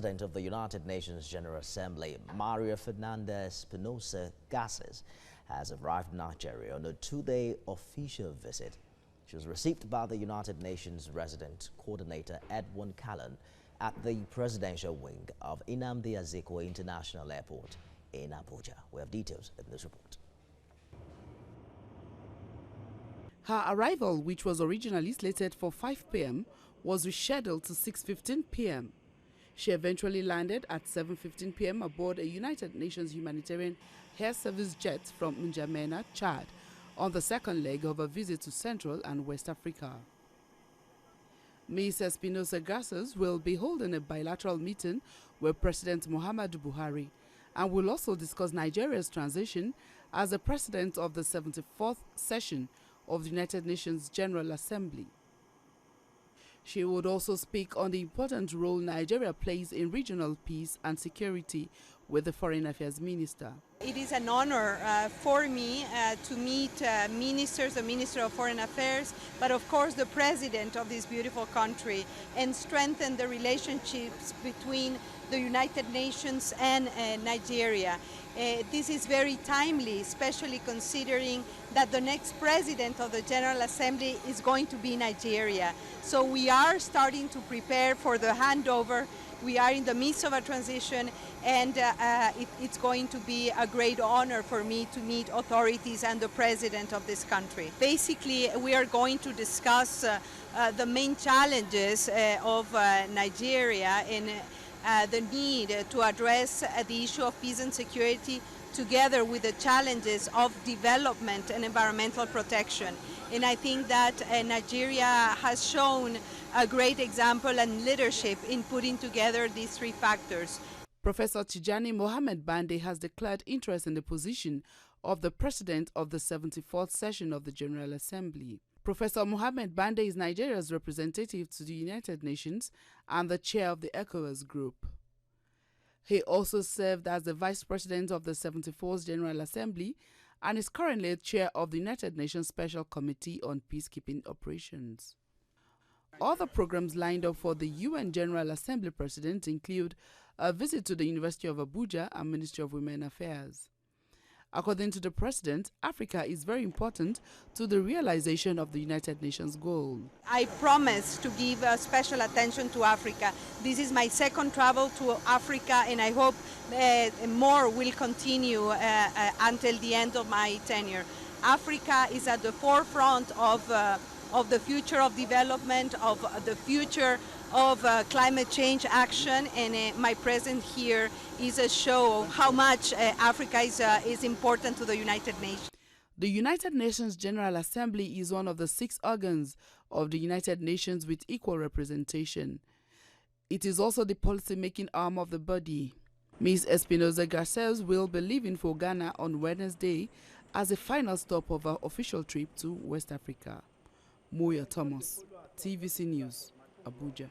President of the United Nations General Assembly, Maria Fernanda Espinosa Garces, has arrived in Nigeria on a two-day official visit. She was received by the United Nations Resident Coordinator Edwin Callan at the presidential wing of Nnamdi Azikiwe International Airport in Abuja. We have details in this report. Her arrival, which was originally slated for 5 p.m., was rescheduled to 6:15 p.m. She eventually landed at 7:15 p.m. aboard a United Nations humanitarian air service jet from N'Djamena, Chad, on the second leg of a visit to Central and West Africa. Ms. Espinosa Garces will be holding a bilateral meeting with President Muhammadu Buhari and will also discuss Nigeria's transition as the president of the 74th session of the United Nations General Assembly. She would also speak on the important role Nigeria plays in regional peace and security with the Foreign Affairs Minister. It is an honor for me to meet ministers, the Minister of Foreign Affairs, but of course the President of this beautiful country, and strengthen the relationships between the United Nations and Nigeria. This is very timely, especially considering that the next President of the General Assembly is going to be Nigeria. So we are starting to prepare for the handover. We are in the midst of a transition, and it's going to be a great honor for me to meet authorities and the President of this country. Basically, we are going to discuss the main challenges of Nigeria and the need to address the issue of peace and security together with the challenges of development and environmental protection. And I think that Nigeria has shown a great example and leadership in putting together these three factors. Professor Tijani Mohammed Bande has declared interest in the position of the president of the 74th session of the General Assembly. Professor Mohammed Bande is Nigeria's representative to the United Nations and the chair of the ECOWAS group. He also served as the vice president of the 74th General Assembly and is currently chair of the United Nations Special Committee on Peacekeeping Operations. Other programs lined up for the UN General Assembly President include a visit to the University of Abuja and Ministry of Women Affairs. According to the President, Africa is very important to the realization of the United Nations goal. I promise to give special attention to Africa. This is my second travel to Africa, and I hope more will continue until the end of my tenure. Africa is at the forefront of the future of development, of the future of climate change action, and my presence here is a show of how much Africa is important to the United Nations. The United Nations General Assembly is one of the 6 organs of the United Nations with equal representation. It is also the policy-making arm of the body. Ms. Espinosa Garces will be leaving for Ghana on Wednesday as a final stop of her official trip to West Africa. Moya Thomas, TVC News, Abuja.